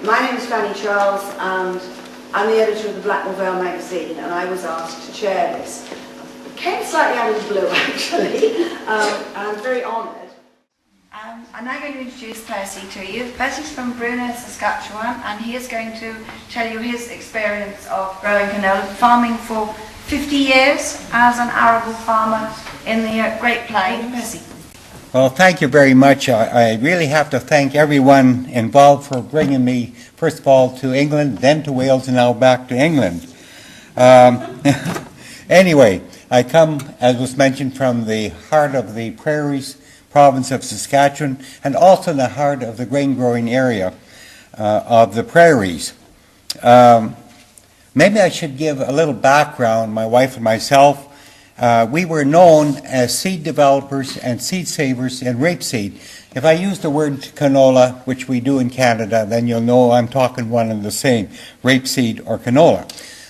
My name is Fanny Charles and I'm the editor of the Blackmore Vale magazine, and I was asked to chair this. It came slightly out of the blue actually, and I'm very honoured. I'm now going to introduce Percy to you. Percy's from Bruner, Saskatchewan, and he is going to tell you his experience of growing canola, farming for 50 years as an arable farmer in the Great Plains. Percy. Well, thank you very much. I really have to thank everyone involved for bringing me, first of all, to England, then to Wales, and now back to England. Anyway, I come, as was mentioned, from the heart of the prairies, province of Saskatchewan, and also in the heart of the grain-growing area of the prairies. Maybe I should give a little background, my wife and myself. We were known as seed developers and seed savers in rapeseed. If I use the word canola, which we do in Canada, then you'll know I'm talking one and the same, rapeseed or canola.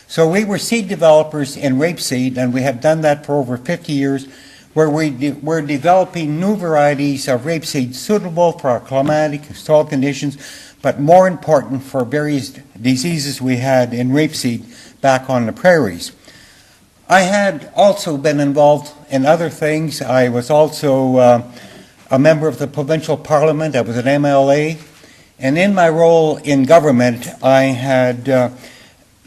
So we were seed developers in rapeseed, and we have done that for over 50 years, where we're developing new varieties of rapeseed suitable for our climatic soil conditions, but more important for various diseases we had in rapeseed back on the prairies. I had also been involved in other things. I was also a member of the provincial parliament. I was an MLA. And in my role in government, I had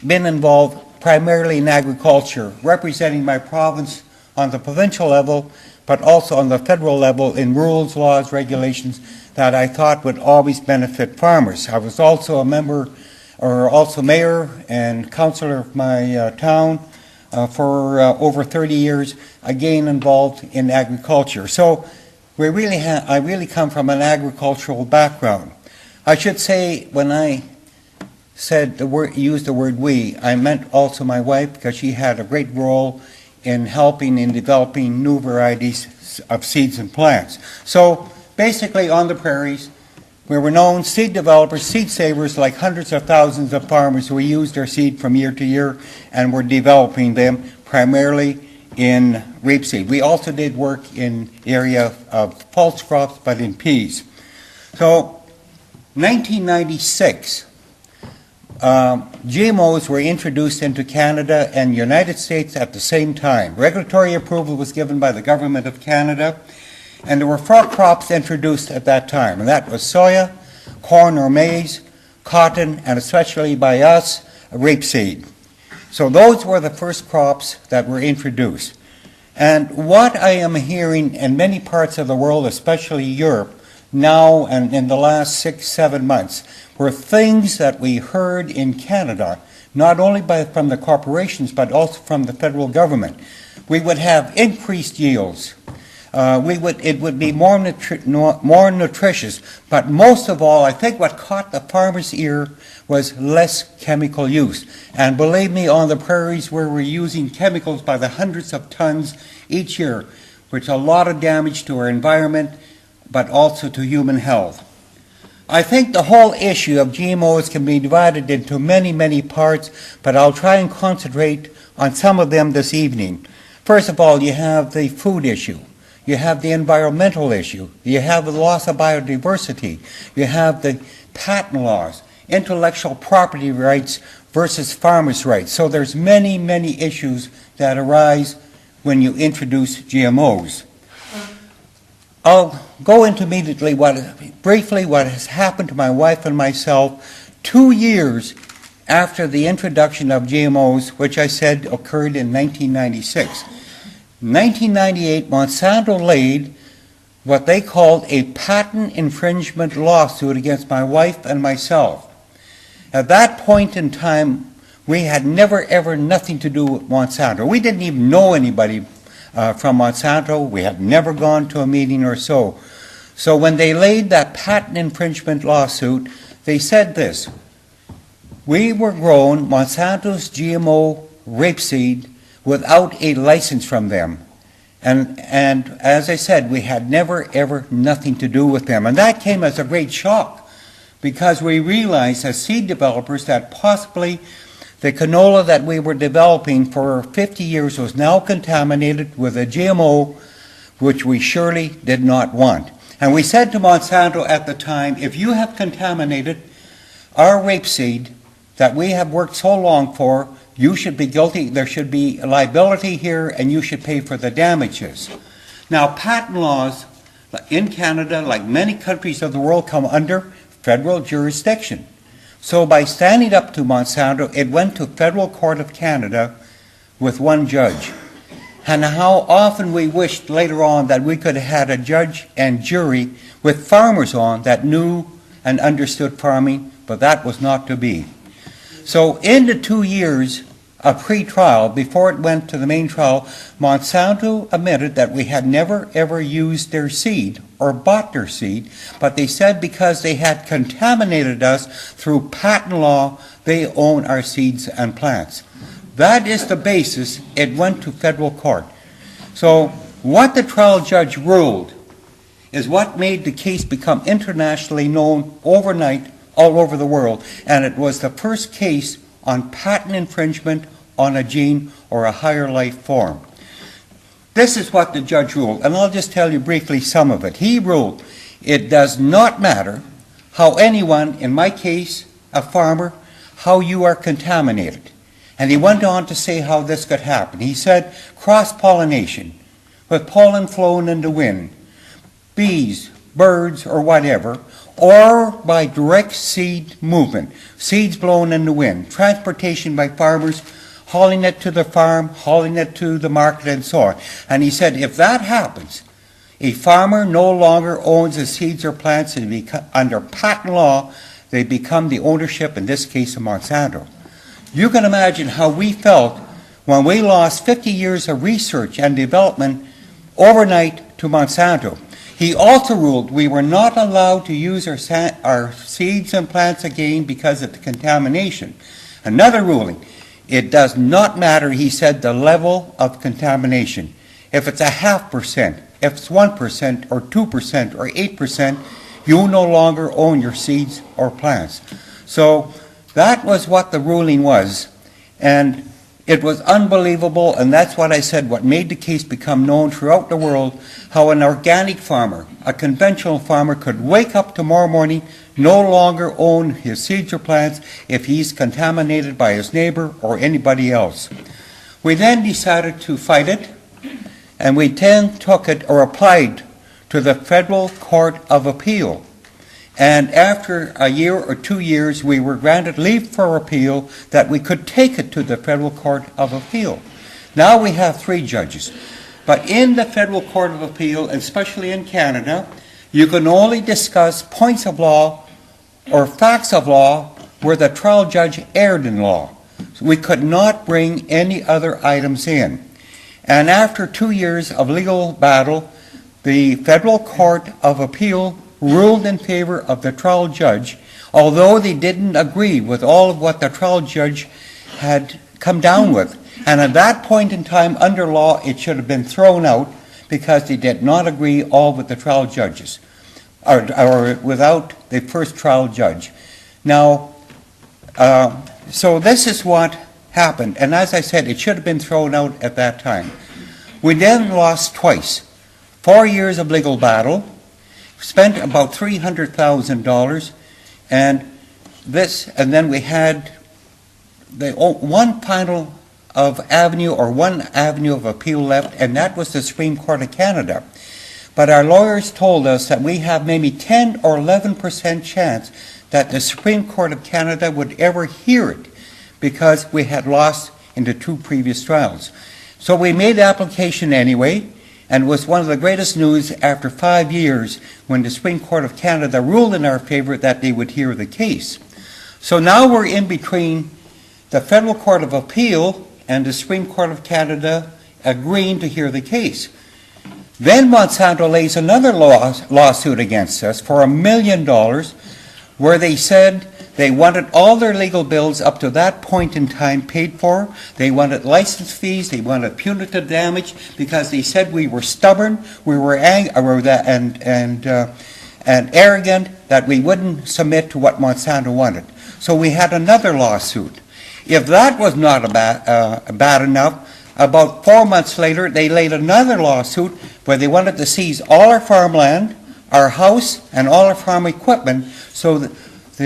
been involved primarily in agriculture, representing my province on the provincial level, but also on the federal level in rules, laws, regulations that I thought would always benefit farmers. I was also a member, or also mayor and councillor of my town for over 30 years, again involved in agriculture. So I really come from an agricultural background. I should say, when I said used the word we, I meant also my wife, because she had a great role in helping in developing new varieties of seeds and plants. So basically on the prairies, we were known seed developers, seed savers, like hundreds of thousands of farmers who used their seed from year to year and were developing them primarily in rapeseed. We also did work in the area of pulse crops, but in peas. So 1996, GMOs were introduced into Canada and United States at the same time. Regulatory approval was given by the Government of Canada, and there were 4 crops introduced at that time, and that was soya, corn or maize, cotton, and especially by us, rapeseed. So those were the first crops that were introduced. And what I am hearing in many parts of the world, especially Europe, now and in the last 6-7 months, were things that we heard in Canada, not only from the corporations, but also from the federal government. We would have increased yields. It would be more nutritious, but most of all, I think what caught the farmer's ear was less chemical use. And believe me, on the prairies where we're using chemicals by the hundreds of tons each year, which is a lot of damage to our environment, but also to human health. I think the whole issue of GMOs can be divided into many, many parts, but I'll try and concentrate on some of them this evening. First of all, you have the food issue. You have the environmental issue. You have the loss of biodiversity. You have the patent laws, intellectual property rights versus farmers' rights. So there's many, many issues that arise when you introduce GMOs. I'll go into immediately briefly what has happened to my wife and myself 2 years after the introduction of GMOs, which I said occurred in 1996. In 1998, Monsanto laid what they called a patent infringement lawsuit against my wife and myself. At that point in time, we had never, ever nothing to do with Monsanto. We didn't even know anybody from Monsanto. We had never gone to a meeting or so. So when they laid that patent infringement lawsuit, they said this: we were grown Monsanto's GMO rapeseed without a license from them. And as I said, we had never, ever nothing to do with them. And that came as a great shock, because we realized as seed developers that possibly the canola that we were developing for 50 years was now contaminated with a GMO, which we surely did not want. And we said to Monsanto at the time, if you have contaminated our rapeseed that we have worked so long for, you should be guilty, there should be liability here, and you should pay for the damages. Now, patent laws in Canada, like many countries of the world, come under federal jurisdiction. So by standing up to Monsanto, it went to Federal Court of Canada with one judge. And how often we wished later on that we could have had a judge and jury with farmers on that knew and understood farming, but that was not to be. So in the 2 years of pre-trial, before it went to the main trial, Monsanto admitted that we had never ever used their seed or bought their seed, but they said because they had contaminated us through patent law, they own our seeds and plants. That is the basis. It went to federal court. So what the trial judge ruled is what made the case become internationally known overnight all over the world, and it was the first case on patent infringement on a gene or a higher life form. This is what the judge ruled, and I'll just tell you briefly some of it. He ruled it does not matter how anyone, in my case, a farmer, how you are contaminated. And he went on to say how this could happen. He said cross-pollination, with pollen flown in the wind, bees, birds, or whatever, or by direct seed movement, seeds blown in the wind, transportation by farmers, hauling it to the farm, hauling it to the market, and so on. And he said if that happens, a farmer no longer owns the seeds or plants, and under patent law, they become the ownership, in this case, of Monsanto. You can imagine how we felt when we lost 50 years of research and development overnight to Monsanto. He also ruled we were not allowed to use our seeds and plants again because of the contamination. Another ruling, it does not matter, he said, the level of contamination. If it's 0.5%, if it's 1% or 2% or 8%, you no longer own your seeds or plants. So that was what the ruling was, and it was unbelievable, and that's what I said, what made the case become known throughout the world, how an organic farmer, a conventional farmer, could wake up tomorrow morning, no longer own his seeds or plants if he's contaminated by his neighbor or anybody else. We then decided to fight it, and we then took it or applied to the Federal Court of Appeal. And after a year or 2 years, we were granted leave for appeal that we could take it to the Federal Court of Appeal. Now we have 3 judges. But in the Federal Court of Appeal, especially in Canada, you can only discuss points of law or facts of law where the trial judge erred in law. So we could not bring any other items in. And after 2 years of legal battle, the Federal Court of Appeal ruled in favor of the trial judge, although they didn't agree with all of what the trial judge had come down with. And at that point in time, under law, it should have been thrown out because they did not agree all with the trial judges, or without the first trial judge. Now, so this is what happened. And as I said, it should have been thrown out at that time. We then lost twice. 4 years of legal battle, spent about $300,000, and then we had the one final of avenue or one avenue of appeal left, and that was the Supreme Court of Canada. But our lawyers told us that we have maybe 10 or 11% chance that the Supreme Court of Canada would ever hear it because we had lost in the 2 previous trials. So we made the application anyway, and it was one of the greatest news after 5 years when the Supreme Court of Canada ruled in our favor that they would hear the case. So now we're in between the Federal Court of Appeal and the Supreme Court of Canada agreeing to hear the case. Then Monsanto lays another lawsuit against us for $1 million, where they said they wanted all their legal bills up to that point in time paid for. They wanted license fees. They wanted punitive damage because they said we were stubborn, we were angry, and arrogant, that we wouldn't submit to what Monsanto wanted. So we had another lawsuit. If that was not bad enough, about 4 months later, they laid another lawsuit where they wanted to seize all our farmland, our house, and all our farm equipment, so that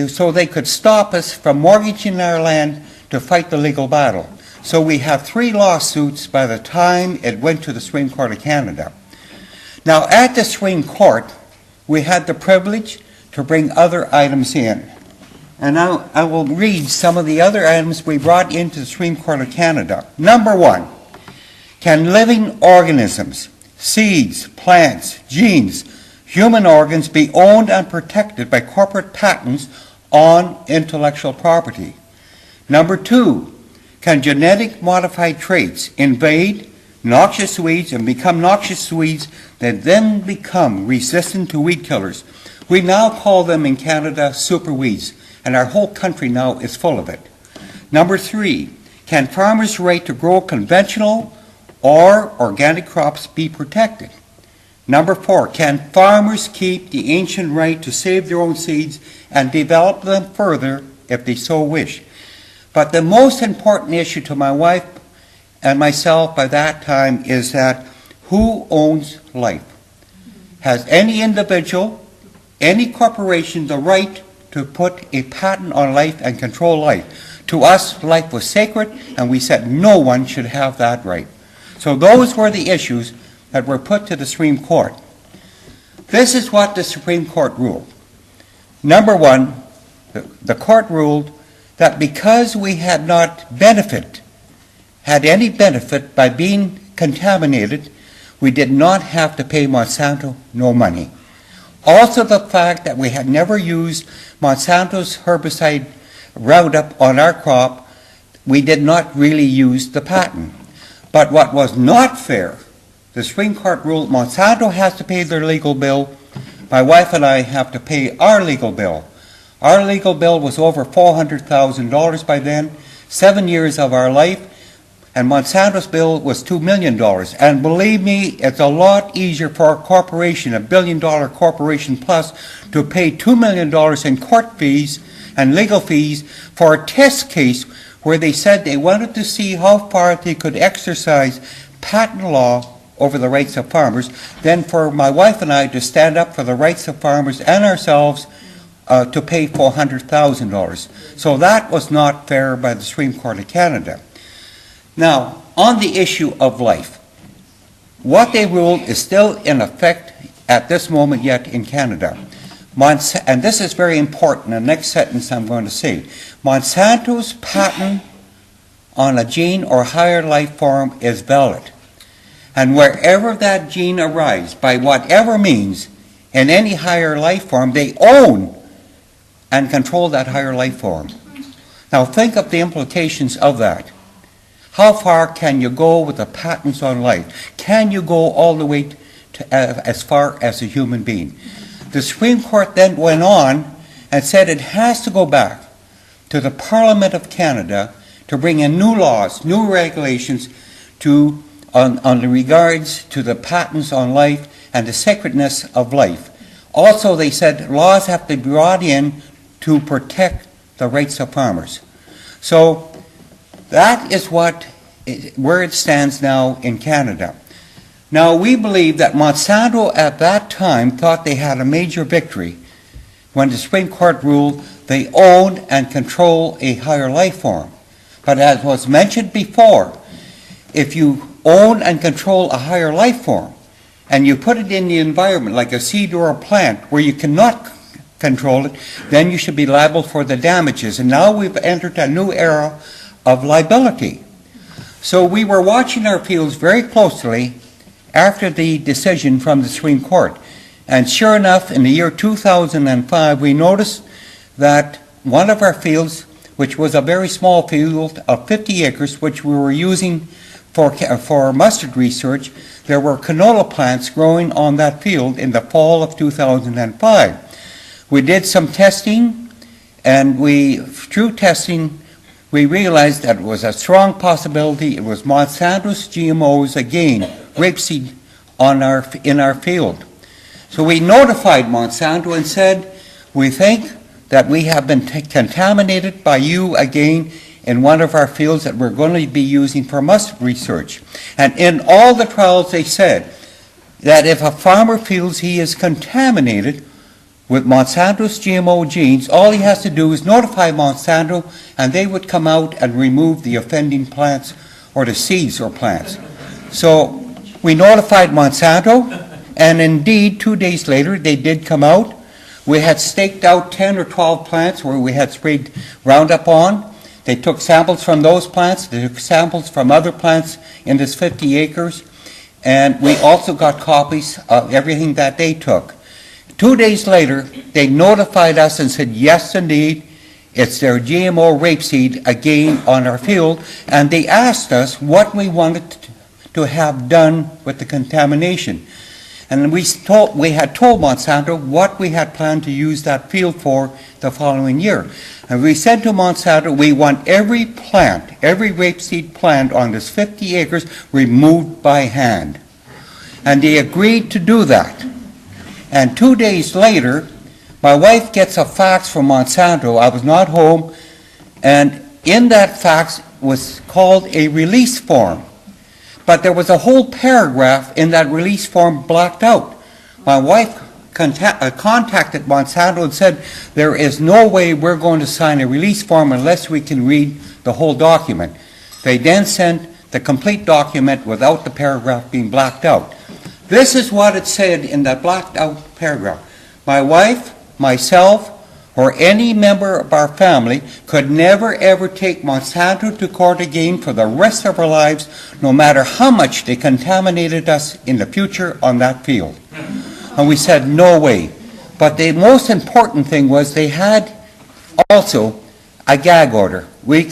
so they could stop us from mortgaging our land to fight the legal battle. So we have 3 lawsuits by the time it went to the Supreme Court of Canada. Now, at the Supreme Court, we had the privilege to bring other items in. And now I will read some of the other items we brought into the Supreme Court of Canada. Number 1, can living organisms, seeds, plants, genes, human organs be owned and protected by corporate patents on intellectual property? Number 2, can genetic modified traits invade noxious weeds and become noxious weeds that then become resistant to weed killers? We now call them in Canada superweeds, and our whole country now is full of it. Number 3, can farmers' right to grow conventional or organic crops be protected? Number 4, can farmers keep the ancient right to save their own seeds and develop them further if they so wish? But the most important issue to my wife and myself by that time is that who owns life? Has any individual, any corporation the right to put a patent on life and control life? To us, life was sacred, and we said no one should have that right. So those were the issues that were put to the Supreme Court. This is what the Supreme Court ruled. Number 1, the court ruled that because we had not had any benefit by being contaminated, we did not have to pay Monsanto no money. Also, the fact that we had never used Monsanto's herbicide Roundup on our crop, we did not really use the patent. But what was not fair, the Supreme Court ruled Monsanto has to pay their legal bill, my wife and I have to pay our legal bill. Our legal bill was over $400,000 by then, 7 years of our life, and Monsanto's bill was $2 million. And believe me, it's a lot easier for a corporation, a billion-dollar corporation plus, to pay $2 million in court fees and legal fees for a test case where they said they wanted to see how far they could exercise patent law over the rights of farmers, than for my wife and I to stand up for the rights of farmers and ourselves to pay $400,000. So that was not fair by the Supreme Court of Canada. Now, on the issue of life, what they ruled is still in effect at this moment yet in Canada. And this is very important, the next sentence I'm going to say. Monsanto's patent on a gene or higher life form is valid. And wherever that gene arises, by whatever means, in any higher life form, they own and control that higher life form. Now think of the implications of that. How far can you go with the patents on life? Can you go all the way to, as far as a human being? The Supreme Court then went on and said it has to go back to the Parliament of Canada to bring in new laws, new regulations on the regards to the patents on life and the sacredness of life. Also, they said laws have to be brought in to protect the rights of farmers. So that is where it stands now in Canada. Now, we believe that Monsanto at that time thought they had a major victory when the Supreme Court ruled they owned and control a higher life form. But as was mentioned before, if you own and control a higher life form and you put it in the environment like a seed or a plant where you cannot control it, then you should be liable for the damages. And now we've entered a new era of liability. So we were watching our fields very closely after the decision from the Supreme Court. And sure enough, in the year 2005, we noticed that one of our fields, which was a very small field of 50 acres, which we were using for mustard research, there were canola plants growing on that field in the fall of 2005. We did some testing, and through testing, we realized that it was a strong possibility it was Monsanto's GMOs, again, rapeseed, in our field. So we notified Monsanto and said, we think that we have been contaminated by you again in one of our fields that we're going to be using for mustard research. And in all the trials they said that if a farmer feels he is contaminated, with Monsanto's GMO genes, all he has to do is notify Monsanto, and they would come out and remove the offending plants or the seeds or plants. So we notified Monsanto, and indeed 2 days later they did come out. We had staked out 10 or 12 plants where we had sprayed Roundup on. They took samples from those plants, they took samples from other plants in this 50 acres, and we also got copies of everything that they took. 2 days later, they notified us and said, yes, indeed, it's their GMO rapeseed again on our field, and they asked us what we wanted to have done with the contamination. And we had told Monsanto what we had planned to use that field for the following year. And we said to Monsanto, we want every plant, every rapeseed plant on this 50 acres removed by hand. And they agreed to do that. And 2 days later, my wife gets a fax from Monsanto. I was not home, and in that fax was called a release form. But there was a whole paragraph in that release form blacked out. My wife contacted Monsanto and said, there is no way we're going to sign a release form unless we can read the whole document. They then sent the complete document without the paragraph being blacked out. This is what it said in that blacked out paragraph. My wife, myself, or any member of our family could never ever take Monsanto to court again for the rest of our lives, no matter how much they contaminated us in the future on that field. And we said, no way. But the most important thing was they had also a gag order.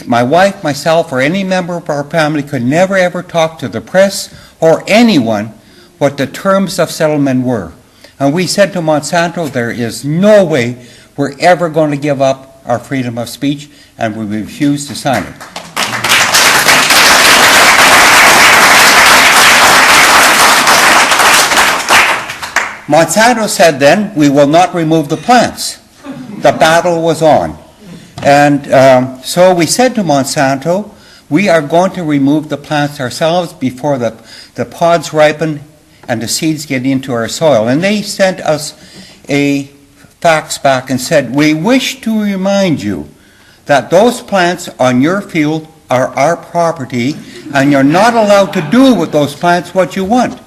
My wife, myself, or any member of our family could never ever talk to the press or anyone what the terms of settlement were. And we said to Monsanto, there is no way we're ever going to give up our freedom of speech, and we refuse to sign it. Monsanto said then, we will not remove the plants. The battle was on. And so we said to Monsanto, we are going to remove the plants ourselves before the pods ripen and the seeds get into our soil. And they sent us a fax back and said, we wish to remind you that those plants on your field are our property, and you're not allowed to do with those plants what you want.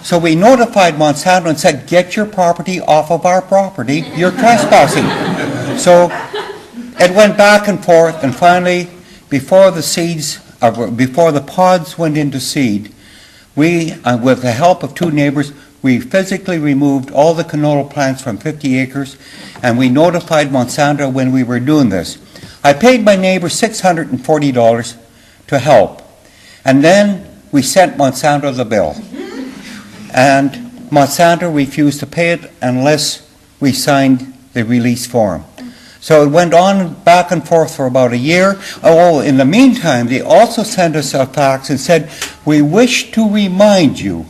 So we notified Monsanto and said, get your property off of our property, you're trespassing. So it went back and forth, and finally, before the pods went into seed, we, with the help of two neighbors, we physically removed all the canola plants from 50 acres, and we notified Monsanto when we were doing this. I paid my neighbor $640 to help, and then we sent Monsanto the bill. And Monsanto refused to pay it unless we signed the release form. So it went on back and forth for about a year. Oh, in the meantime, they also sent us a fax and said, we wish to remind you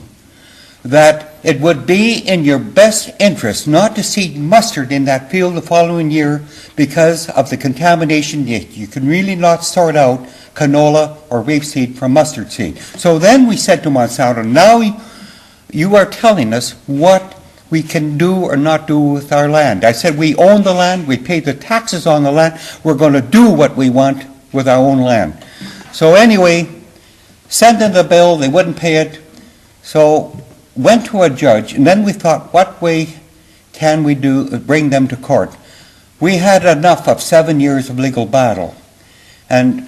that it would be in your best interest not to seed mustard in that field the following year because of the contamination. You can really not sort out canola or rapeseed from mustard seed. So then we said to Monsanto, now you are telling us what we can do or not do with our land. I said, we own the land, we pay the taxes on the land, we're going to do what we want with our own land. So anyway, sent in the bill, they wouldn't pay it, so went to a judge, and then we thought, what way can we bring them to court? We had enough of 7 years of legal battle. And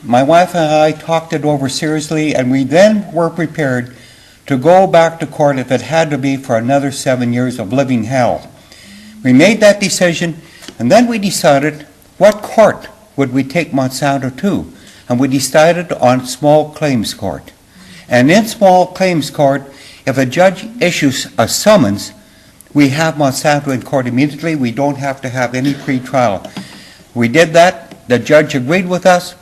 my wife and I talked it over seriously, and we then were prepared to go back to court if it had to be for another 7 years of living hell. We made that decision, and then we decided what court would we take Monsanto to, and we decided on small claims court. And in small claims court, if a judge issues a summons, we have Monsanto in court immediately. We don't have to have any pre-trial. We did that. The judge agreed with us,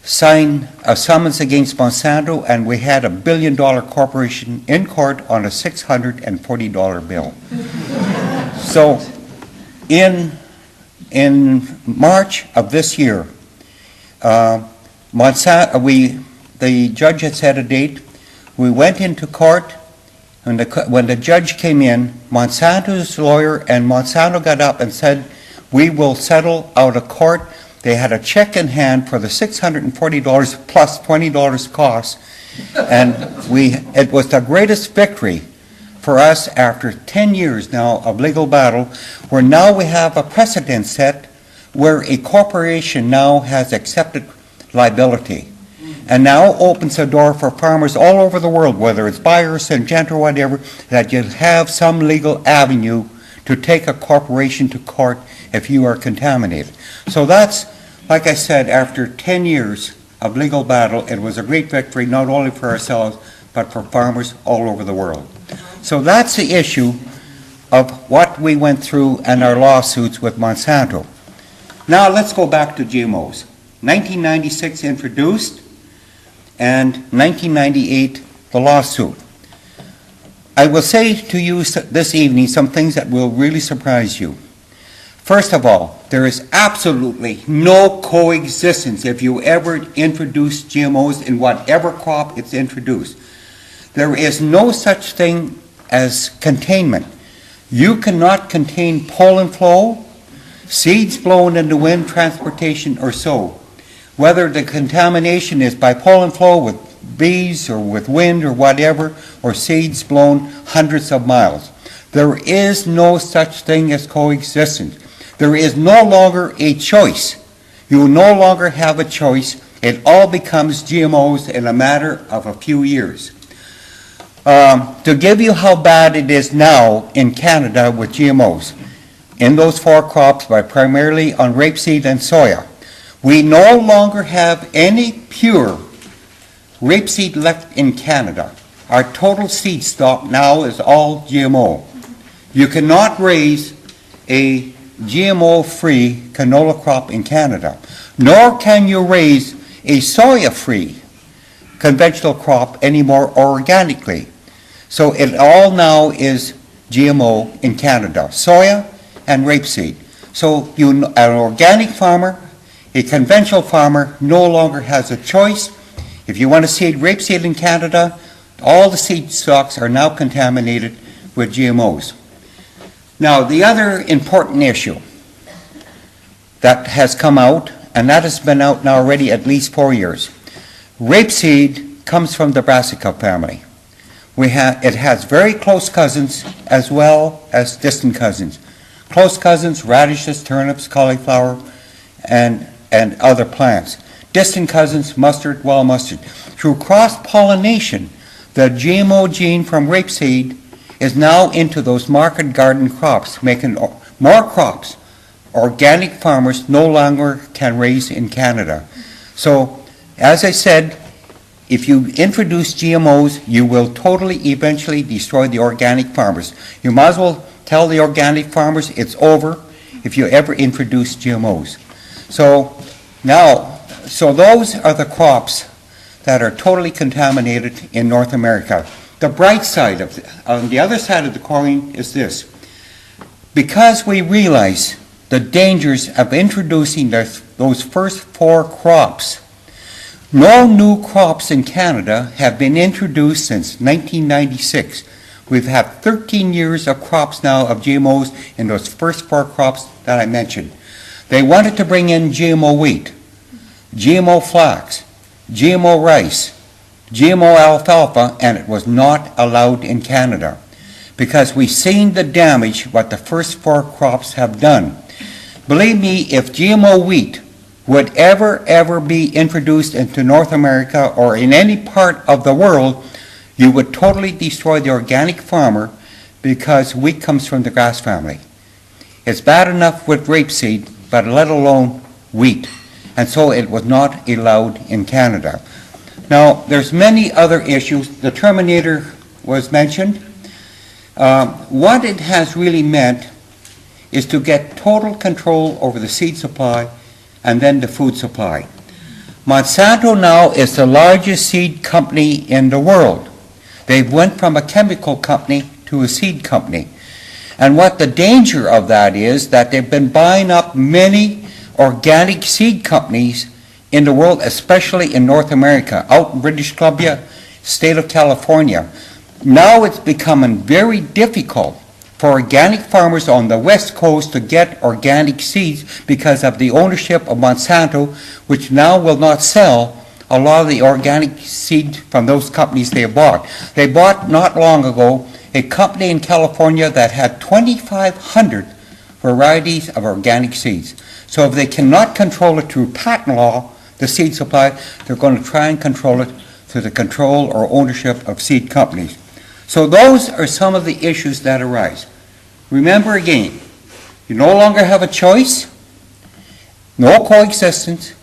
signed a summons against Monsanto, and we had $1 billion corporation in court on a $640 bill. So in March of this year, the judge had set a date. We went into court when the judge came in, Monsanto's lawyer and Monsanto got up and said, we will settle out of court. They had a check in hand for the $640 plus $20 cost, and it was the greatest victory for us after 10 years now of legal battle, where now we have a precedent set where a corporation now has accepted liability, and now opens a door for farmers all over the world, whether it's buyers, Syngenta or whatever, that you have some legal avenue to take a corporation to court if you are contaminated. So that's, like I said, after 10 years of legal battle, it was a great victory not only for ourselves, but for farmers all over the world. So that's the issue of what we went through and our lawsuits with Monsanto. Now let's go back to GMOs. 1996 introduced, and 1998 the lawsuit. I will say to you this evening some things that will really surprise you. First of all, there is absolutely no coexistence if you ever introduce GMOs in whatever crop it's introduced. There is no such thing as containment. You cannot contain pollen flow, seeds blown in the wind, transportation, or so. Whether the contamination is by pollen flow with bees or with wind or whatever, or seeds blown hundreds of miles. There is no such thing as coexistence. There is no longer a choice. You no longer have a choice. It all becomes GMOs in a matter of a few years. To give you how bad it is now in Canada with GMOs, in those 4 crops, but primarily on rapeseed and soya, we no longer have any pure rapeseed left in Canada. Our total seed stock now is all GMO. You cannot raise a GMO-free canola crop in Canada, nor can you raise a soya-free conventional crop anymore organically. So it all now is GMO in Canada, soya and rapeseed. So an organic farmer, a conventional farmer, no longer has a choice. If you want to seed rapeseed in Canada, all the seed stocks are now contaminated with GMOs. Now, the other important issue that has come out, and that has been out now already at least 4 years. Rapeseed comes from the brassica family. It has very close cousins as well as distant cousins. Close cousins, radishes, turnips, cauliflower, and other plants. Distant cousins, mustard, wild mustard. Through cross-pollination, the GMO gene from rapeseed is now into those market garden crops, making more crops organic farmers no longer can raise in Canada. So, as I said, if you introduce GMOs, you will totally eventually destroy the organic farmers. You might as well tell the organic farmers it's over if you ever introduce GMOs. So those are the crops that are totally contaminated in North America. The bright side of it, on the other side of the coin, is this. Because we realize the dangers of introducing those first 4 crops, no new crops in Canada have been introduced since 1996. We've had 13 years of crops now of GMOs in those first 4 crops that I mentioned. They wanted to bring in GMO wheat, GMO flax, GMO rice, GMO alfalfa, and it was not allowed in Canada because we've seen the damage what the first 4 crops have done. Believe me, if GMO wheat would ever be introduced into North America or in any part of the world, you would totally destroy the organic farmer because wheat comes from the grass family. It's bad enough with rapeseed, but let alone wheat. And so it was not allowed in Canada. Now, there's many other issues. The Terminator was mentioned. What it has really meant is to get total control over the seed supply and then the food supply. Monsanto now is the largest seed company in the world. They went from a chemical company to a seed company. And what the danger of that is that they've been buying up many organic seed companies in the world, especially in North America, out in British Columbia, state of California. Now it's becoming very difficult for organic farmers on the West Coast to get organic seeds because of the ownership of Monsanto, which now will not sell a lot of the organic seed from those companies they bought. They bought not long ago a company in California that had 2,500 varieties of organic seeds. So if they cannot control it through patent law, the seed supply, they're going to try and control it through the control or ownership of seed companies. So those are some of the issues that arise. Remember again, you no longer have a choice, no coexistence,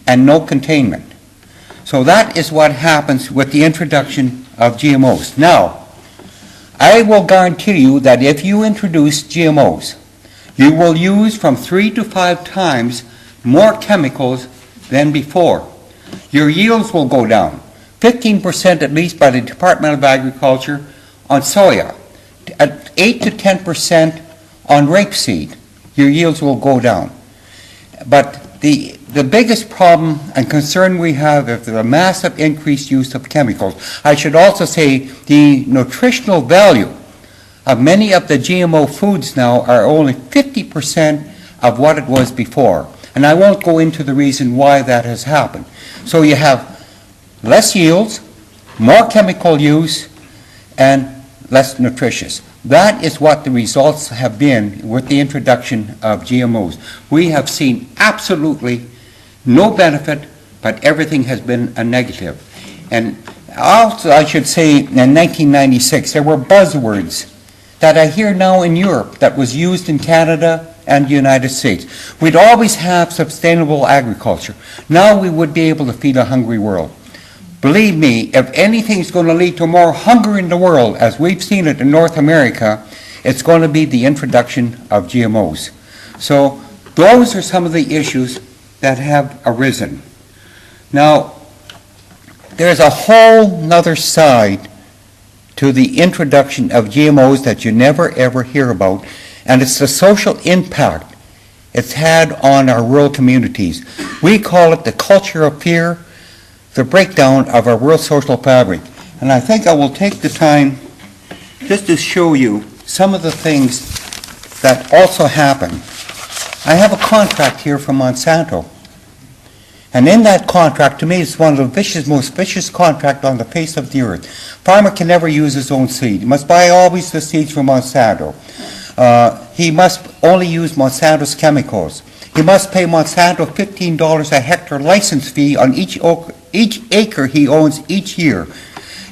and no containment. So that is what happens with the introduction of GMOs. Now, I will guarantee you that if you introduce GMOs, you will use from 3 to 5 times more chemicals than before. Your yields will go down, 15% at least by the Department of Agriculture on soya, at 8 to 10% on rapeseed. Your yields will go down. But the biggest problem and concern we have is the massive increased use of chemicals. I should also say the nutritional value of many of the GMO foods now are only 50% of what it was before. And I won't go into the reason why that has happened. So you have less yields, more chemical use, and less nutritious. That is what the results have been with the introduction of GMOs. We have seen absolutely no benefit, but everything has been a negative. And also, I should say, in 1996, there were buzzwords that I hear now in Europe that was used in Canada and the United States. We'd always have sustainable agriculture. Now we would be able to feed a hungry world. Believe me, if anything's going to lead to more hunger in the world, as we've seen it in North America, it's going to be the introduction of GMOs. So those are some of the issues that have arisen. Now, there's a whole nother side to the introduction of GMOs that you never ever hear about, and it's the social impact it's had on our rural communities. We call it the culture of fear, the breakdown of our rural social fabric. And I think I will take the time just to show you some of the things that also happen. I have a contract here from Monsanto. And in that contract, to me, it's one of the most vicious contracts on the face of the earth. Farmer can never use his own seed. He must buy always the seeds from Monsanto. He must only use Monsanto's chemicals. He must pay Monsanto $15 a hectare license fee on each acre he owns each year.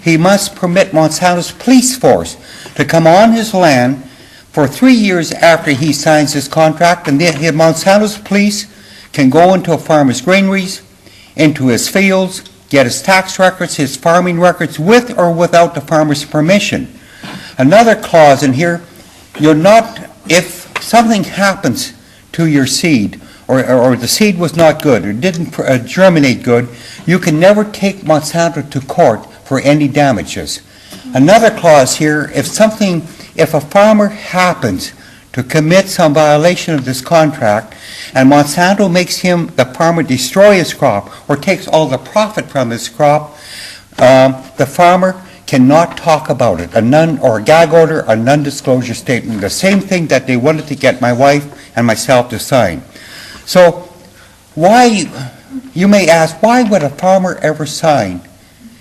He must permit Monsanto's police force to come on his land for 3 years after he signs his contract, and then Monsanto's police can go into a farmer's granaries, into his fields, get his tax records, his farming records, with or without the farmer's permission. Another clause in here, if something happens to your seed, or the seed was not good, or didn't germinate good, you can never take Monsanto to court for any damages. Another clause here, if a farmer happens to commit some violation of this contract, and Monsanto makes the farmer destroy his crop, or takes all the profit from his crop, the farmer cannot talk about it. A gag order, a non-disclosure statement, the same thing that they wanted to get my wife and myself to sign. So you may ask, why would a farmer ever sign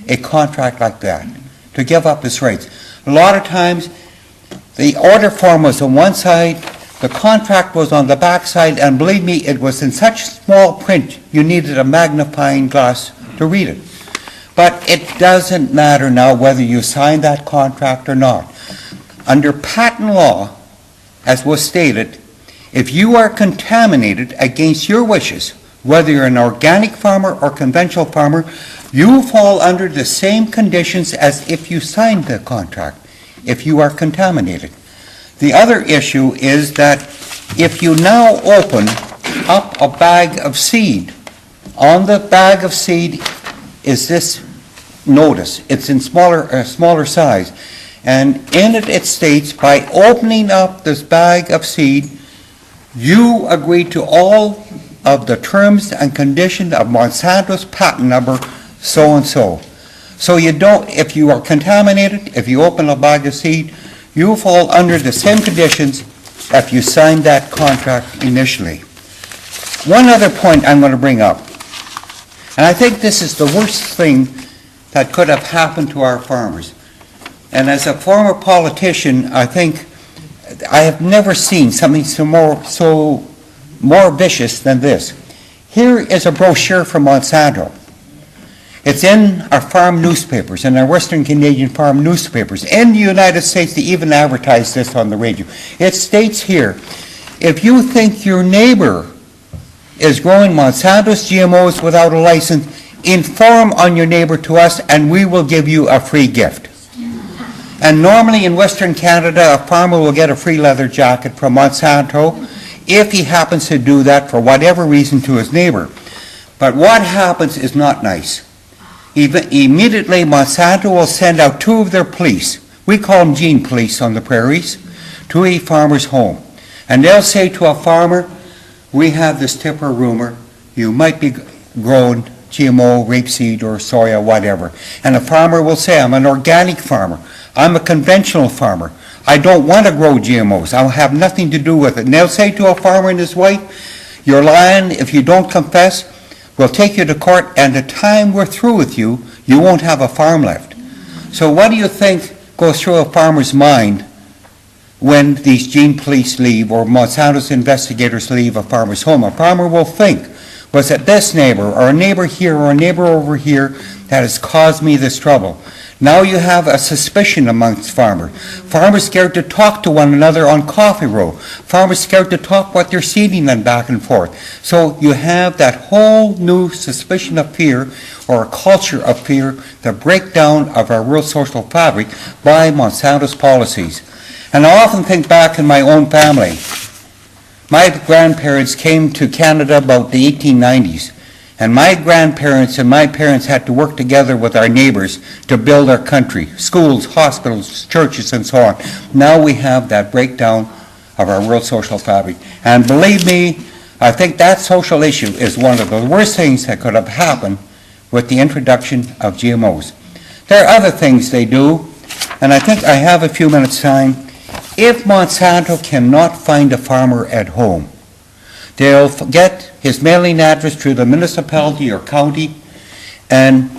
a contract like that, to give up his rights? A lot of times, the order form was on one side, the contract was on the back side, and believe me, it was in such small print, you needed a magnifying glass to read it. But it doesn't matter now whether you sign that contract or not. Under patent law, as was stated, if you are contaminated against your wishes, whether you're an organic farmer or conventional farmer, you fall under the same conditions as if you signed the contract, if you are contaminated. The other issue is that if you now open up a bag of seed, on the bag of seed is this notice. It's in smaller size. And in it, it states, by opening up this bag of seed, you agree to all of the terms and conditions of Monsanto's patent number, so and so. So you don't, if you are contaminated, if you open a bag of seed, you fall under the same conditions if you signed that contract initially. One other point I'm going to bring up, and I think this is the worst thing that could have happened to our farmers. And as a former politician, I think I have never seen something so more vicious than this. Here is a brochure from Monsanto. It's in our farm newspapers, in our Western Canadian farm newspapers. In the United States, they even advertise this on the radio. It states here, if you think your neighbor is growing Monsanto's GMOs without a license, inform on your neighbor to us and we will give you a free gift. And normally in Western Canada, a farmer will get a free leather jacket from Monsanto if he happens to do that for whatever reason to his neighbor. But what happens is not nice. Immediately, Monsanto will send out 2 of their police, we call them gene police on the prairies, to a farmer's home. And they'll say to a farmer, we have this tip or rumor, you might be growing GMO, rapeseed, or soya, whatever. And a farmer will say, I'm an organic farmer. I'm a conventional farmer. I don't want to grow GMOs. I'll have nothing to do with it. And they'll say to a farmer and his wife, you're lying. If you don't confess, we'll take you to court, and the time we're through with you, you won't have a farm left. So what do you think goes through a farmer's mind when these gene police leave or Monsanto's investigators leave a farmer's home? A farmer will think, was it this neighbor or a neighbor here or a neighbor over here that has caused me this trouble? Now you have a suspicion amongst farmers. Farmers scared to talk to one another on Coffee Row. Farmers scared to talk what they're seeding and back and forth. So you have that whole new suspicion of fear or a culture of fear, the breakdown of our real social fabric by Monsanto's policies. And I often think back in my own family. My grandparents came to Canada about the 1890s. And my grandparents and my parents had to work together with our neighbors to build our country, schools, hospitals, churches, and so on. Now we have that breakdown of our real social fabric. And believe me, I think that social issue is one of the worst things that could have happened with the introduction of GMOs. There are other things they do, and I think I have a few minutes' time. If Monsanto cannot find a farmer at home, they'll get his mailing address through the municipality or county, and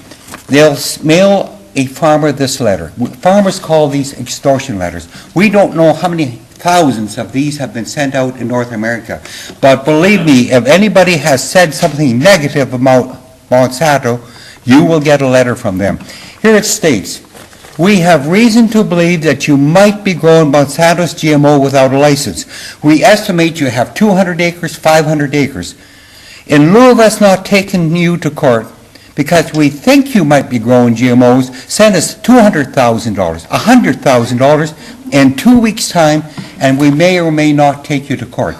they'll mail a farmer this letter. Farmers call these extortion letters. We don't know how many thousands of these have been sent out in North America. But believe me, if anybody has said something negative about Monsanto, you will get a letter from them. Here it states, we have reason to believe that you might be growing Monsanto's GMO without a license. We estimate you have 200 acres, 500 acres. In lieu of us not taking you to court because we think you might be growing GMOs, send us $200,000, $100,000 in 2 weeks' time, and we may or may not take you to court.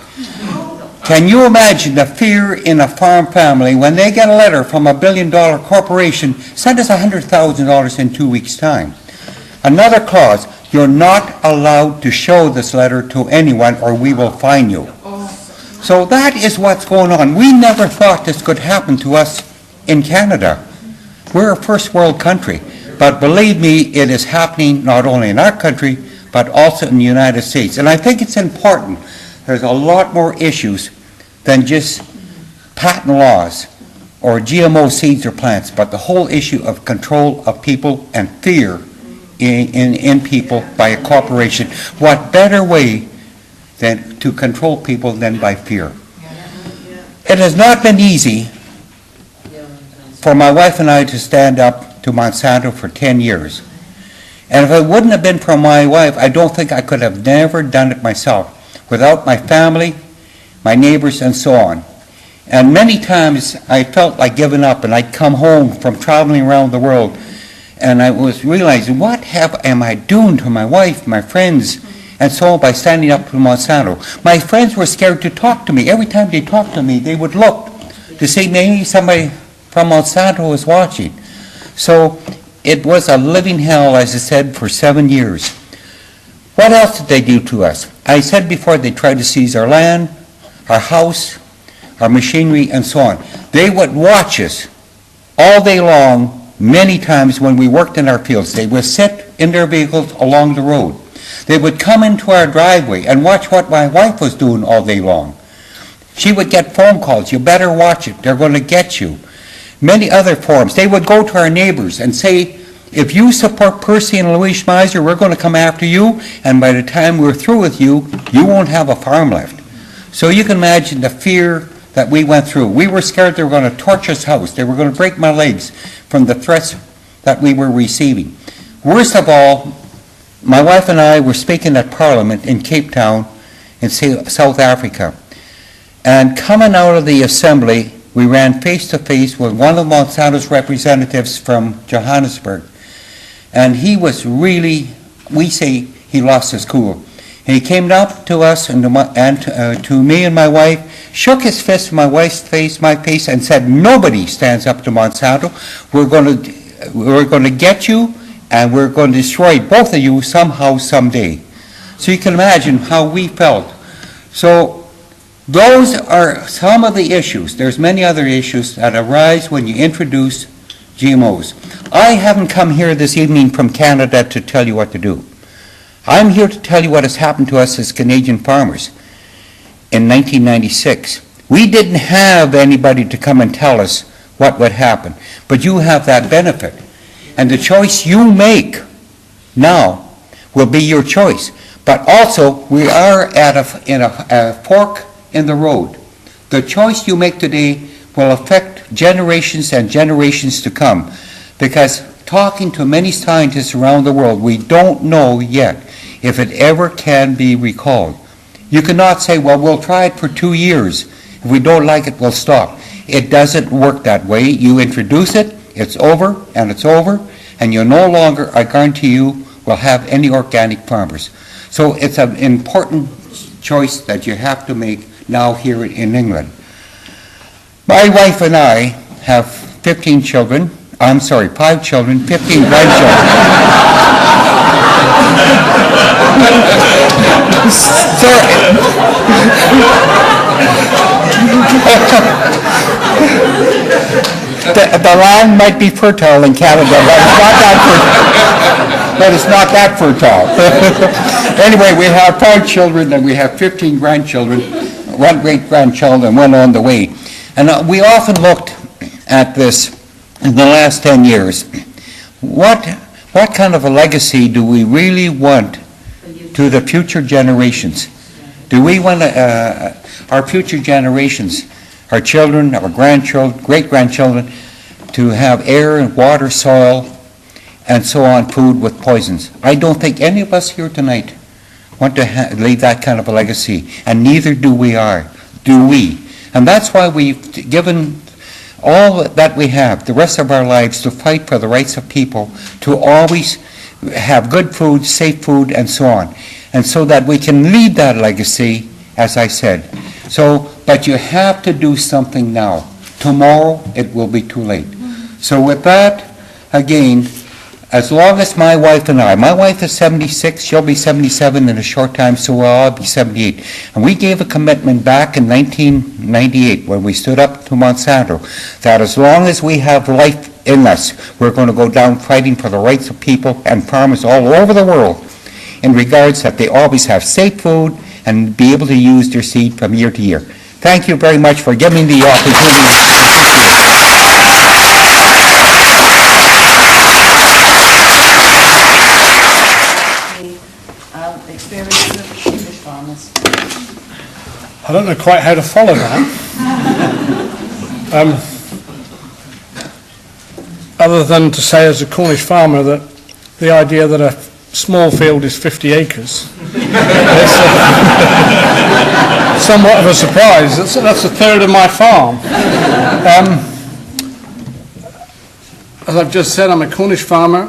Can you imagine the fear in a farm family when they get a letter from a billion-dollar corporation, send us $100,000 in 2 weeks' time? Another clause, you're not allowed to show this letter to anyone or we will fine you. So that is what's going on. We never thought this could happen to us in Canada. We're a first world country. But believe me, it is happening not only in our country, but also in the United States. And I think it's important. There's a lot more issues than just patent laws or GMO seeds or plants, but the whole issue of control of people and fear in people by a corporation. What better way than to control people than by fear? It has not been easy for my wife and I to stand up to Monsanto for 10 years. And if it wouldn't have been for my wife, I don't think I could have never done it myself without my family, my neighbors, and so on. And many times I felt like giving up, and I'd come home from traveling around the world, and I was realizing, what am I doing to my wife, my friends, and so on by standing up to Monsanto? My friends were scared to talk to me. Every time they talked to me, they would look to see maybe somebody from Monsanto was watching. So it was a living hell, as I said, for 7 years. What else did they do to us? I said before, they tried to seize our land, our house, our machinery, and so on. They would watch us all day long many times when we worked in our fields. They would sit in their vehicles along the road. They would come into our driveway and watch what my wife was doing all day long. She would get phone calls, "You better watch it, they're going to get you." Many other forums. They would go to our neighbors and say, "If you support Percy and Louise Schmeiser, we're going to come after you, and by the time we're through with you, you won't have a farm left." So you can imagine the fear that we went through. We were scared they were going to torch us house. They were going to break my legs from the threats that we were receiving. Worst of all, my wife and I were speaking at Parliament in Cape Town in South Africa. And coming out of the assembly, we ran face to face with one of Monsanto's representatives from Johannesburg. And he was really, we say he lost his cool. And he came up to us and to me and my wife, shook his fist in my wife's face, my face, and said, "Nobody stands up to Monsanto. We're going to get you, and we're going to destroy both of you somehow, someday." So you can imagine how we felt. So those are some of the issues. There's many other issues that arise when you introduce GMOs. I haven't come here this evening from Canada to tell you what to do. I'm here to tell you what has happened to us as Canadian farmers. In 1996, we didn't have anybody to come and tell us what would happen, but you have that benefit. And the choice you make now will be your choice. But also, we are at a fork in the road. The choice you make today will affect generations and generations to come, because talking to many scientists around the world, we don't know yet if it ever can be recalled. You cannot say, "Well, we'll try it for 2 years. If we don't like it, we'll stop." It doesn't work that way. You introduce it, it's over, and you no longer, I guarantee you, will have any organic farmers. So it's an important choice that you have to make now here in England. My wife and I have 15 children. I'm sorry, 5 children, 15 grandchildren. The land might be fertile in Canada, but it's not that fertile. Anyway, we have 5 children and we have 15 grandchildren, 1 great-grandchild and 1 on the way. And we often looked at this in the last 10 years. What kind of a legacy do we really want to the future generations? Do we want our future generations, our children, our grandchildren, great-grandchildren, to have air and water, soil, and so on, food with poisons? I don't think any of us here tonight want to leave that kind of a legacy, and neither do we. And that's why we've given all that we have, the rest of our lives, to fight for the rights of people, to always have good food, safe food, and so on. And so that we can leave that legacy, as I said. But you have to do something now. Tomorrow, it will be too late. So with that, again, as long as my wife and I, my wife is 76, she'll be 77 in a short time, so I'll be 78. And we gave a commitment back in 1998 when we stood up to Monsanto that as long as we have life in us, we're going to go down fighting for the rights of people and farmers all over the world in regards that they always have safe food and be able to use their seed from year to year. Thank you very much for giving me the opportunity. Experience of English farmers. I don't know quite how to follow that. Other than to say as a Cornish farmer that the idea that a small field is 50 acres is somewhat of a surprise. That's a third of my farm. As I've just said, I'm a Cornish farmer.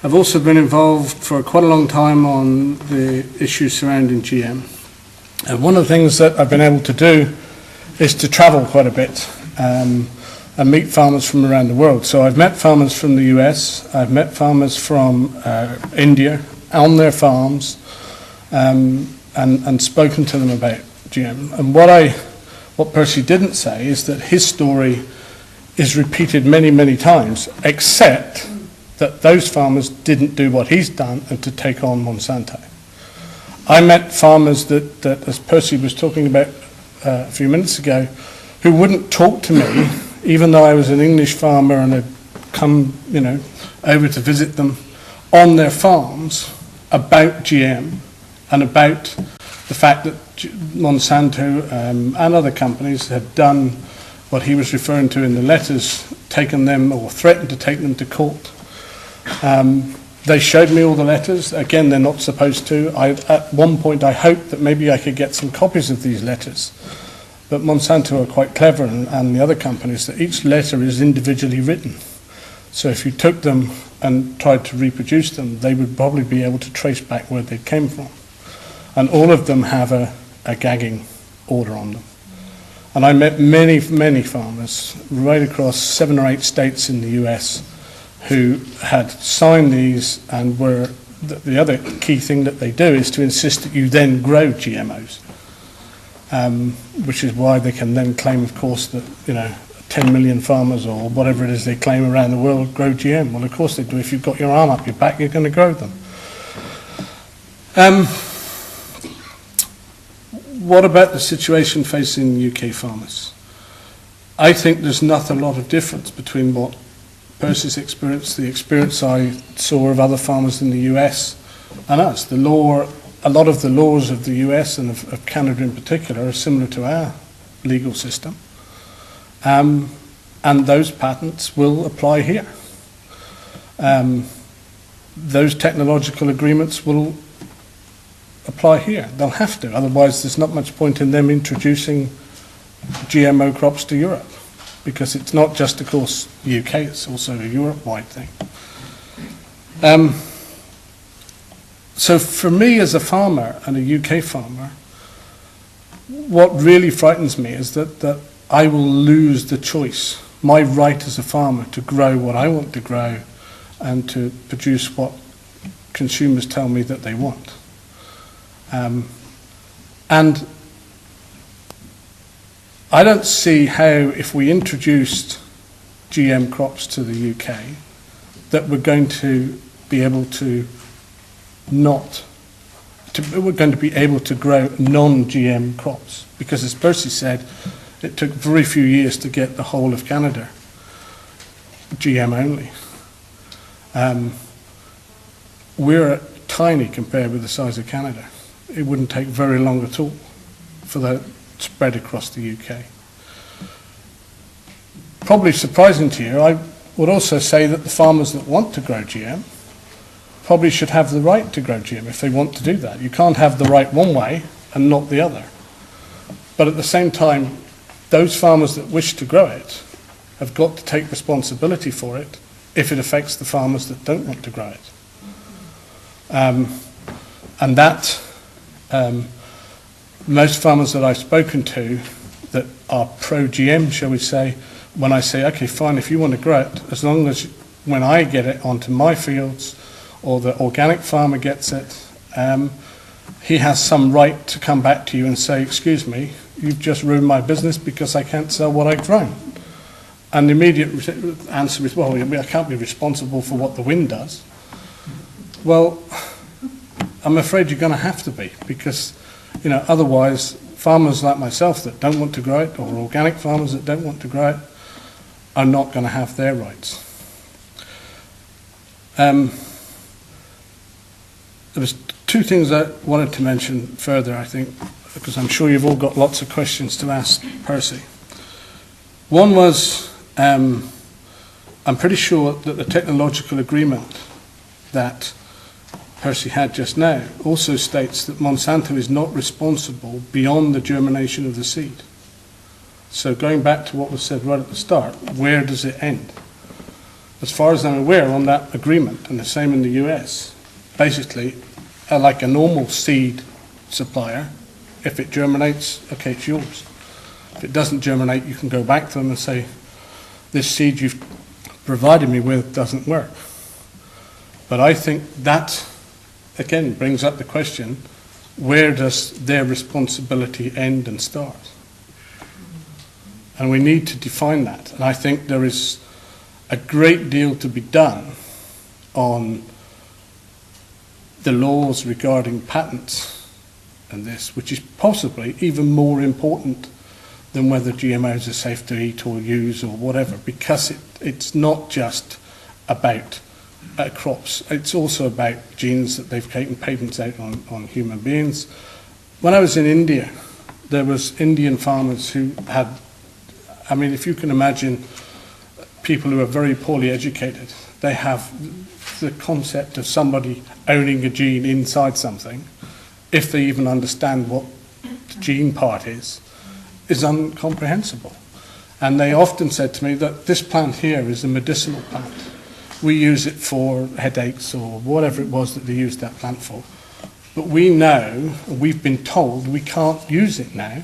I've also been involved for quite a long time on the issues surrounding GM. And one of the things that I've been able to do is to travel quite a bit and meet farmers from around the world. So I've met farmers from the US, I've met farmers from India on their farms and spoken to them about GM. And what Percy didn't say is that his story is repeated many, many times, except that those farmers didn't do what he's done and to take on Monsanto. I met farmers that as Percy was talking about a few minutes ago, who wouldn't talk to me, even though I was an English farmer and had come, over to visit them on their farms about GM and about the fact that Monsanto and other companies had done what he was referring to in the letters, taken them or threatened to take them to court. They showed me all the letters. Again, they're not supposed to. At one point, I hoped that maybe I could get some copies of these letters. But Monsanto are quite clever, and the other companies, that each letter is individually written. So if you took them and tried to reproduce them, they would probably be able to trace back where they came from. And all of them have a gagging order on them. And I met many, many farmers right across 7 or 8 states in the US who had signed these, and were the other key thing that they do is to insist that you then grow GMOs, which is why they can then claim, of course, that 10 million farmers or whatever it is they claim around the world grow GM. Well, of course they do. If you've got your arm up your back, you're going to grow them. What about the situation facing UK farmers? I think there's not a lot of difference between what Percy's experience, the experience I saw of other farmers in the US, and us. A lot of the laws of the US and of Canada in particular are similar to our legal system. And those patents will apply here. Those technological agreements will apply here. They'll have to, otherwise there's not much point in them introducing GMO crops to Europe, because it's not just, of course, the UK, it's also a Europe-wide thing. So for me as a farmer and a UK farmer, what really frightens me is that I will lose the choice, my right as a farmer to grow what I want to grow and to produce what consumers tell me that they want. And I don't see how, if we introduced GM crops to the UK, that we're going to be able to we're going to be able to grow non-GM crops. Because as Percy said, it took very few years to get the whole of Canada GM only. We're tiny compared with the size of Canada. It wouldn't take very long at all for that spread across the UK. Probably surprising to you, I would also say that the farmers that want to grow GM probably should have the right to grow GM if they want to do that. You can't have the right one way and not the other. But at the same time, those farmers that wish to grow it have got to take responsibility for it if it affects the farmers that don't want to grow it. And that, most farmers that I've spoken to that are pro-GM, shall we say, when I say, okay, fine, if you want to grow it, as long as when I get it onto my fields or the organic farmer gets it, he has some right to come back to you and say, excuse me, you've just ruined my business because I can't sell what I've grown. And the immediate answer is, well, I can't be responsible for what the wind does. Well, I'm afraid you're going to have to be, because otherwise farmers like myself that don't want to grow it, or organic farmers that don't want to grow it, are not going to have their rights. There was 2 things I wanted to mention further, I think, because I'm sure you've all got lots of questions to ask Percy. One was, I'm pretty sure that the technological agreement that Percy had just now also states that Monsanto is not responsible beyond the germination of the seed. So going back to what was said right at the start, where does it end? As far as I'm aware, on that agreement, and the same in the US, basically, like a normal seed supplier, if it germinates, okay, it's yours. If it doesn't germinate, you can go back to them and say, this seed you've provided me with doesn't work. But I think that, again, brings up the question, where does their responsibility end and start? and we need to define that. And I think there is a great deal to be done on the laws regarding patents and this, which is possibly even more important than whether GMOs are safe to eat or use or whatever, because it's not just about crops, it's also about genes that they've taken patents out on human beings. When I was in India, there was Indian farmers who had, I mean, if you can imagine people who are very poorly educated, they have the concept of somebody owning a gene inside something, if they even understand what the gene part is incomprehensible. And they often said to me that this plant here is a medicinal plant. We use it for headaches or whatever it was that they used that plant for. But we know, we've been told, we can't use it now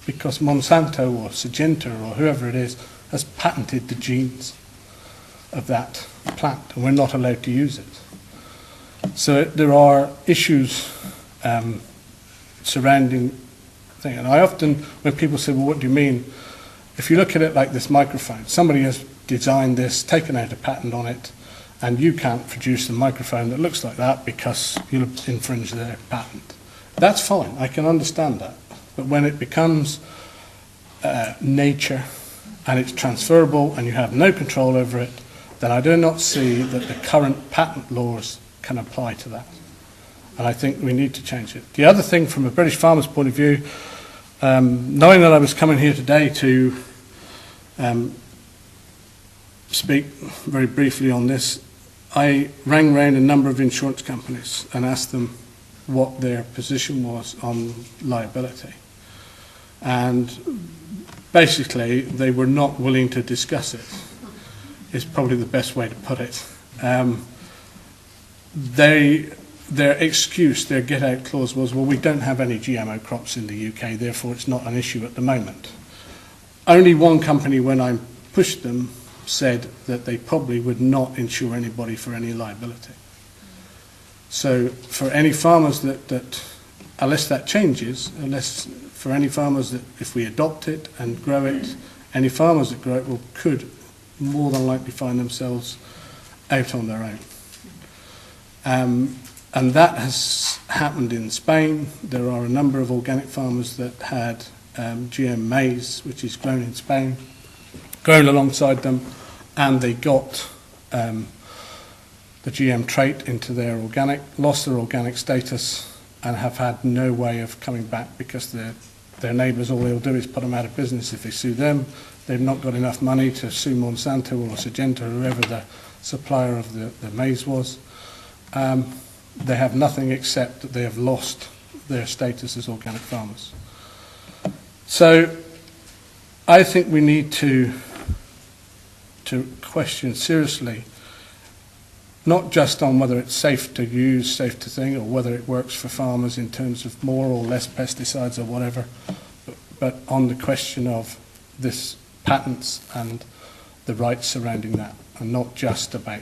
because Monsanto or Syngenta or whoever it is has patented the genes of that plant, and we're not allowed to use it. So there are issues surrounding things. And I often, when people say, well, what do you mean? If you look at it like this microphone, somebody has designed this, taken out a patent on it, and you can't produce a microphone that looks like that because you'll infringe their patent. That's fine, I can understand that. But when it becomes nature and it's transferable and you have no control over it, then I do not see that the current patent laws can apply to that. And I think we need to change it. The other thing from a British farmer's point of view, knowing that I was coming here today to speak very briefly on this, I rang round a number of insurance companies and asked them what their position was on liability. And basically, they were not willing to discuss it, is probably the best way to put it. Their excuse, their get-out clause was, well, we don't have any GMO crops in the UK, therefore it's not an issue at the moment. Only one company, when I pushed them, said that they probably would not insure anybody for any liability. So for any farmers that unless that changes, unless for any farmers that if we adopt it and grow it, any farmers that grow it could more than likely find themselves out on their own. And that has happened in Spain. There are a number of organic farmers that had GM maize, which is grown in Spain, grown alongside them, and they got the GM trait into their organic, lost their organic status, and have had no way of coming back because their neighbours, all they'll do is put them out of business if they sue them. They've not got enough money to sue Monsanto or Syngenta or whoever the supplier of the maize was. They have nothing except that they have lost their status as organic farmers. So I think we need to question seriously, not just on whether it's safe to use, safe to thing, or whether it works for farmers in terms of more or less pesticides or whatever, but on the question of this patents and the rights surrounding that, and not just about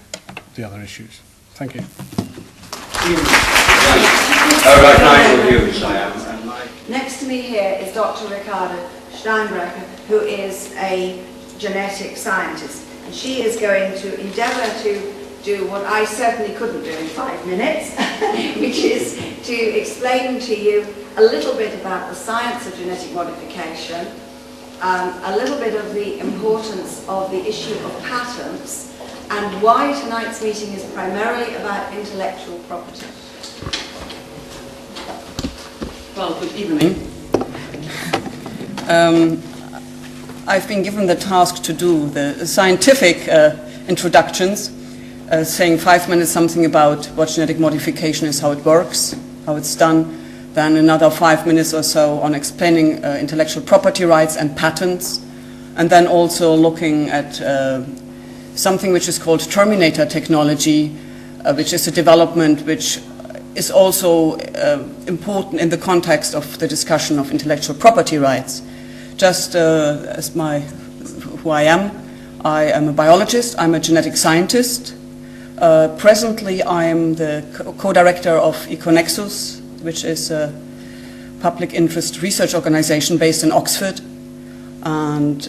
the other issues. Thank you. Next to me here is Dr. Ricarda Steinbrecher, who is a genetic scientist, and she is going to endeavour to do what I certainly couldn't do in 5 minutes, which is to explain to you a little bit about the science of genetic modification, a little bit of the importance of the issue of patents, and why tonight's meeting is primarily about intellectual property. Well, good evening. I've been given the task to do the scientific introductions, saying 5 minutes something about what genetic modification is, how it works, how it's done, then another 5 minutes or so on explaining intellectual property rights and patents, and then also looking at something which is called terminator technology, which is a development which is also important in the context of the discussion of intellectual property rights. Just as who I am a biologist, I'm a genetic scientist. Presently, I am the co-director of EcoNexus, which is a public interest research organization based in Oxford. And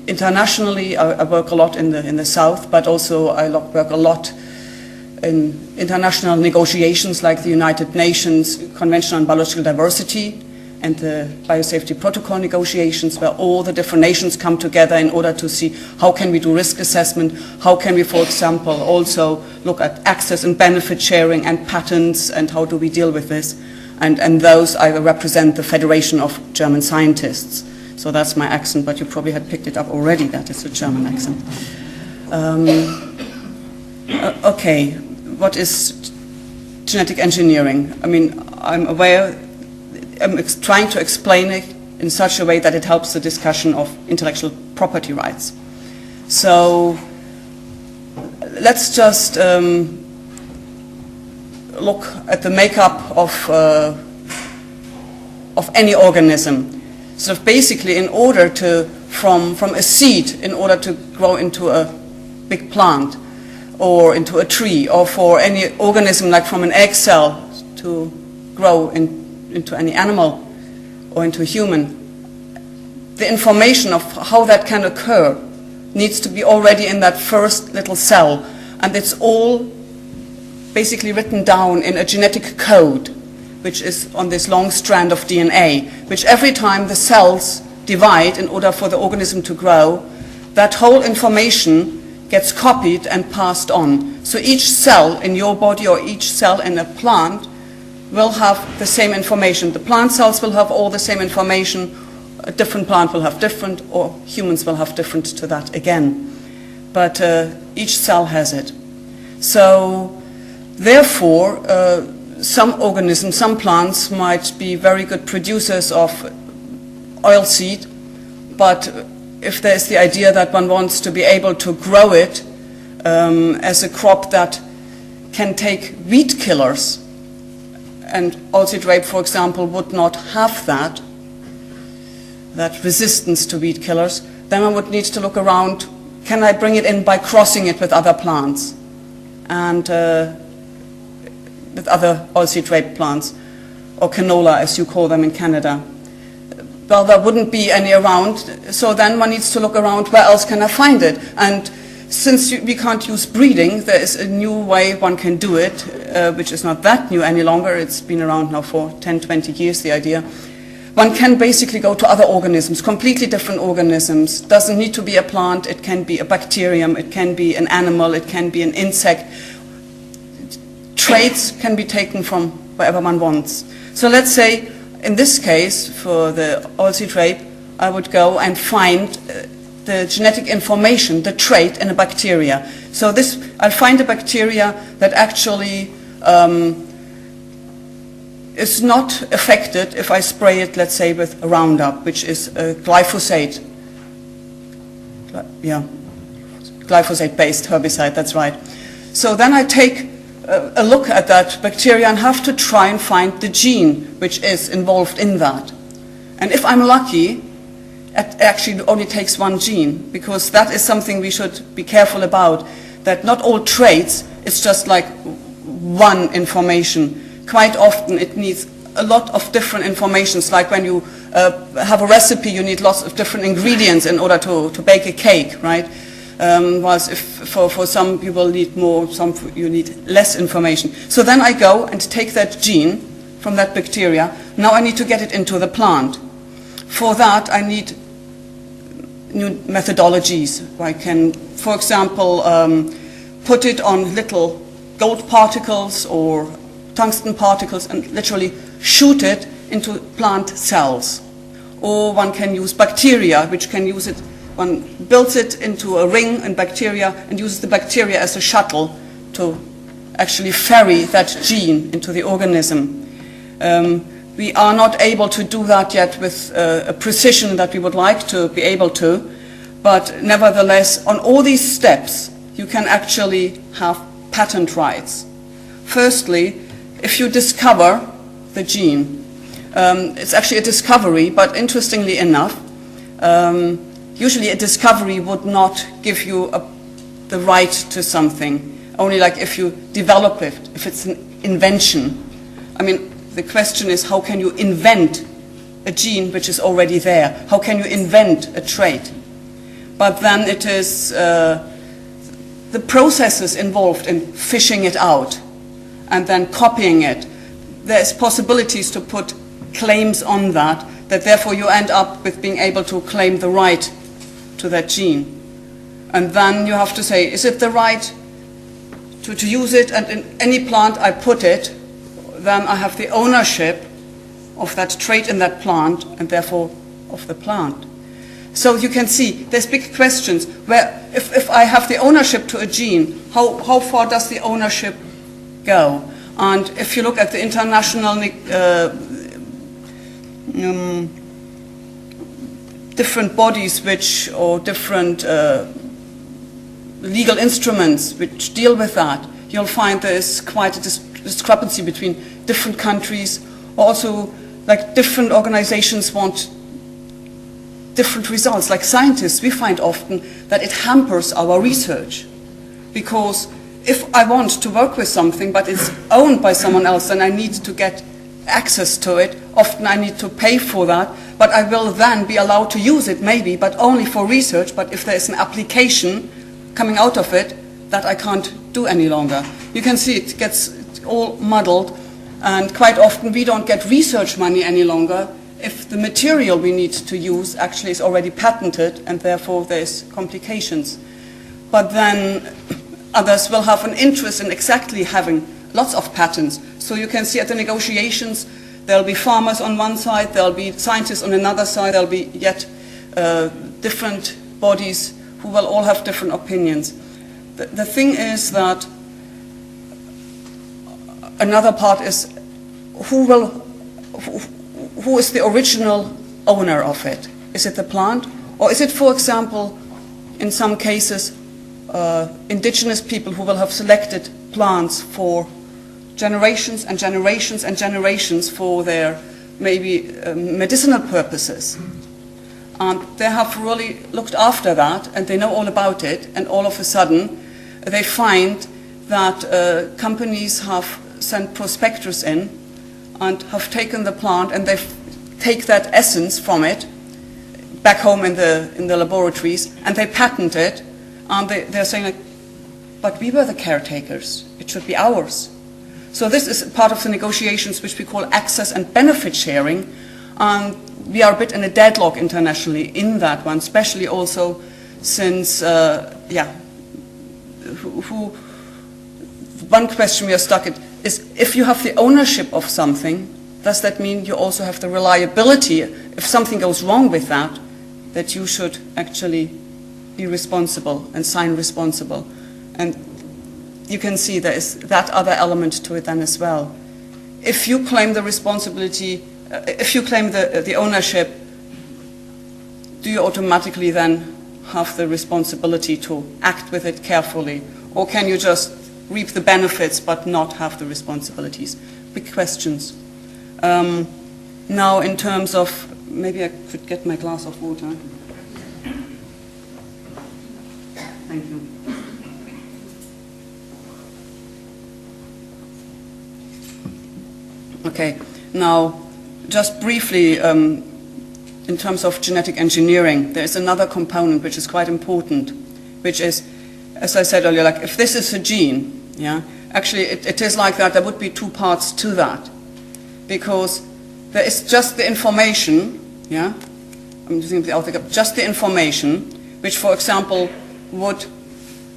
internationally, I work a lot in the South, but also I work a lot in international negotiations like the United Nations Convention on Biological Diversity and the Biosafety Protocol negotiations, where all the different nations come together in order to see how can we do risk assessment, how can we, for example, also look at access and benefit sharing and patents, and how do we deal with this. And those, I represent the Federation of German Scientists. So that's my accent, but you probably had picked it up already, that is a German accent. Okay, what is genetic engineering? I mean, I'm aware, I'm trying to explain it in such a way that it helps the discussion of intellectual property rights. So let's just look at the makeup of any organism. So basically, in order to, from a seed, in order to grow into a big plant, or into a tree, or for any organism, like from an egg cell, to grow into any animal, or into a human, the information of how that can occur needs to be already in that first little cell, and it's all basically written down in a genetic code, which is on this long strand of DNA, which every time the cells divide in order for the organism to grow, that whole information gets copied and passed on. So each cell in your body or each cell in a plant will have the same information. The plant cells will have all the same information, a different plant will have different, or humans will have different to that again. But each cell has it. So therefore, some organisms, some plants might be very good producers of oilseed, but if there's the idea that one wants to be able to grow it as a crop that can take weed killers, and oilseed rape, for example, would not have that resistance to weed killers, then one would need to look around, can I bring it in by crossing it with other plants? And with other oilseed rape plants, or canola as you call them in Canada. Well, there wouldn't be any around, so then one needs to look around, where else can I find it? And since we can't use breeding, there is a new way one can do it, which is not that new any longer. It's been around now for 10, 20 years, the idea. One can basically go to other organisms, completely different organisms. Doesn't need to be a plant, it can be a bacterium, it can be an animal, it can be an insect. Traits can be taken from wherever one wants. So let's say, in this case, for the oilseed rape, I would go and find the genetic information, the trait in a bacteria. So I'll find a bacteria that actually is not affected if I spray it, let's say, with Roundup, which is a glyphosate. Yeah, glyphosate-based herbicide, that's right. So then I take a look at that bacteria and have to try and find the gene which is involved in that. And if I'm lucky, it actually only takes one gene, because that is something we should be careful about, that not all traits, it's just like one information. Quite often it needs a lot of different informations, like when you have a recipe, you need lots of different ingredients in order to bake a cake, right? Whilst if for some people need more, you need less information. So then I go and take that gene from that bacteria. Now I need to get it into the plant. For that I need new methodologies. I can, for example, put it on little gold particles or tungsten particles and literally shoot it into plant cells. Or one can use bacteria, which can use it. One builds it into a ring in bacteria and uses the bacteria as a shuttle to actually ferry that gene into the organism. We are not able to do that yet with a precision that we would like to be able to, but nevertheless, on all these steps, you can actually have patent rights. Firstly, if you discover the gene, it's actually a discovery, but interestingly enough, usually a discovery would not give you the right to something, only like if you develop it, if it's an invention. I mean, the question is, how can you invent a gene which is already there? How can you invent a trait? But then it is the processes involved in fishing it out and then copying it. There's possibilities to put claims on that therefore you end up with being able to claim the right to that gene. And then you have to say, is it the right to use it? And in any plant I put it, then I have the ownership of that trait in that plant and therefore of the plant. So you can see there's big questions where if I have the ownership to a gene, how far does the ownership go? And if you look at the international different bodies or different legal instruments which deal with that, you'll find there is quite a discrepancy between different countries. Also, like different organizations want different results. Like scientists, we find often that it hampers our research, because if I want to work with something but it's owned by someone else, then I need to get access to it. Often I need to pay for that, but I will then be allowed to use it maybe, but only for research. But if there is an application coming out of it, that I can't do any longer. You can see it gets all muddled, and quite often we don't get research money any longer if the material we need to use actually is already patented, and therefore there's complications. But then others will have an interest in exactly having lots of patents. So you can see at the negotiations, there'll be farmers on one side, there'll be scientists on another side, there'll be yet different bodies who will all have different opinions. The thing is that another part is who is the original owner of it? Is it the plant? Or is it, for example, in some cases, indigenous people who will have selected plants for generations and generations and generations for their maybe medicinal purposes? And they have really looked after that, and they know all about it, and all of a sudden they find that companies have sent prospectors in and have taken the plant, and they take that essence from it back home in the laboratories, and they patent it, and they're saying, like, but we were the caretakers, it should be ours. So this is part of the negotiations which we call access and benefit sharing, and we are a bit in a deadlock internationally in that one, especially also since, one question we are stuck in is, if you have the ownership of something, does that mean you also have the reliability, if something goes wrong with that you should actually be responsible and sign responsible? And you can see there is that other element to it then as well. If you claim the responsibility, if you claim the ownership, do you automatically then have the responsibility to act with it carefully? Or can you just reap the benefits but not have the responsibilities? Big questions. Now in terms of, maybe I could get my glass of water. Thank you. Okay, now just briefly, in terms of genetic engineering, there is another component which is quite important, which is, as I said earlier, like if this is a gene, yeah, actually it is like that. There would be two parts to that, because there is just the information, yeah, I'm using the author, just the information, which, for example, would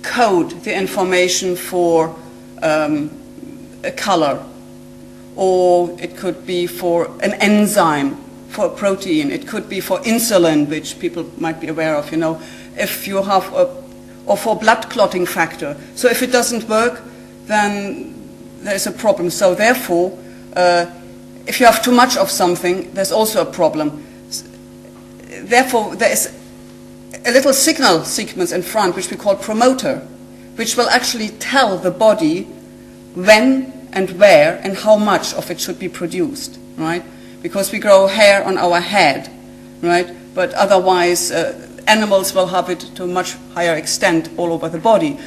code the information for a color, or it could be for an enzyme, for a protein, it could be for insulin, which people might be aware of, you know, if you have or for blood clotting factor. So if it doesn't work, then there's a problem. So therefore, if you have too much of something, there's also a problem. Therefore, there is a little signal sequence in front, which we call promoter, which will actually tell the body when and where and how much of it should be produced, right? Because we grow hair on our head, right? But otherwise, animals will have it to a much higher extent all over the body.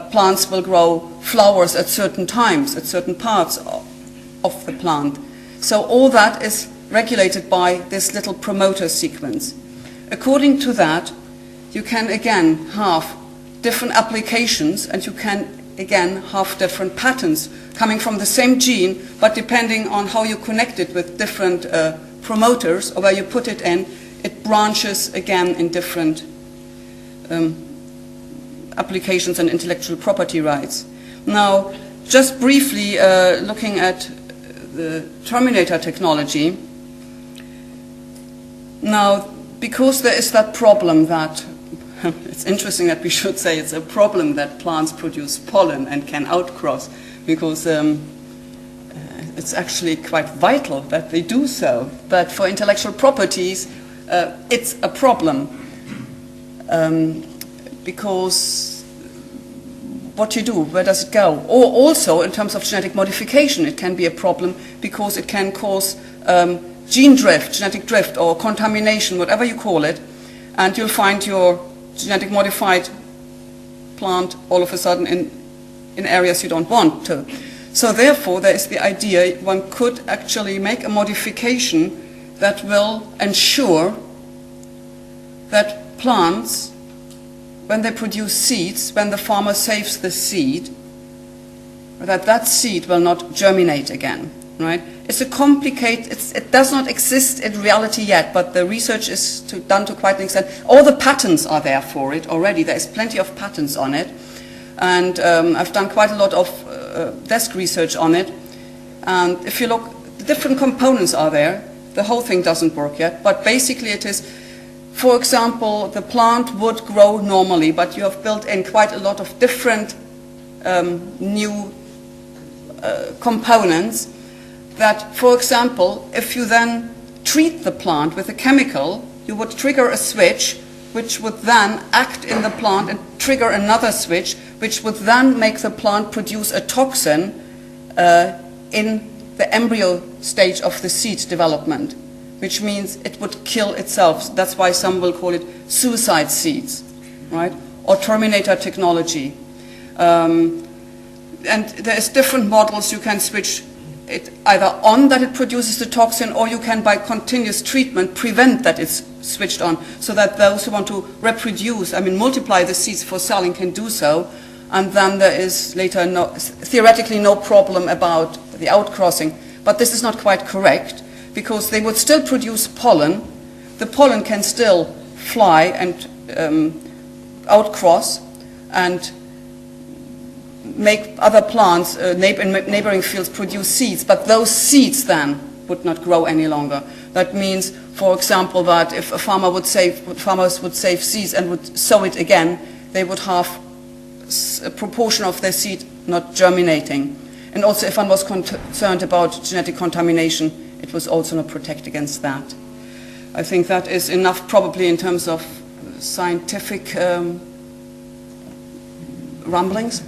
Plants will grow flowers at certain times, at certain parts of the plant. So all that is regulated by this little promoter sequence. According to that, you can again have different applications, and you can again have different patterns coming from the same gene, but depending on how you connect it with different promoters or where you put it in, it branches again in different applications and intellectual property rights. Now, just briefly looking at the terminator technology. Now, because there is that problem that, it's interesting that we should say it's a problem that plants produce pollen and can outcross, because it's actually quite vital that they do so. But for intellectual properties, it's a problem, because what you do, where does it go? Or also, in terms of genetic modification, it can be a problem because it can cause gene drift, genetic drift, or contamination, whatever you call it, and you'll find your genetic modified plant all of a sudden in areas you don't want to. So therefore, there is the idea one could actually make a modification that will ensure that plants, when they produce seeds, when the farmer saves the seed, that seed will not germinate again, right? It's a complicated, it does not exist in reality yet, but the research is done to quite an extent. All the patents are there for it already. There is plenty of patents on it. And I've done quite a lot of desk research on it. And if you look, the different components are there. The whole thing doesn't work yet, but basically it is, for example, the plant would grow normally, but you have built in quite a lot of different new components that, for example, if you then treat the plant with a chemical, you would trigger a switch which would then act in the plant and trigger another switch which would then make the plant produce a toxin in the embryo stage of the seed development, which means it would kill itself. That's why some will call it suicide seeds, right? Or terminator technology. And there's different models. You can switch it either on that it produces the toxin, or you can, by continuous treatment, prevent that it's switched on, so that those who want to reproduce, multiply the seeds for selling, can do so. And then there is later theoretically no problem about the outcrossing. But this is not quite correct, because they would still produce pollen. The pollen can still fly and outcross and make other plants in neighboring fields produce seeds, but those seeds then would not grow any longer. That means, for example, that if farmers would save seeds and would sow it again, they would have a proportion of their seed not germinating. And also, if one was concerned about genetic contamination, it was also not protect against that. I think that is enough probably in terms of scientific rumblings.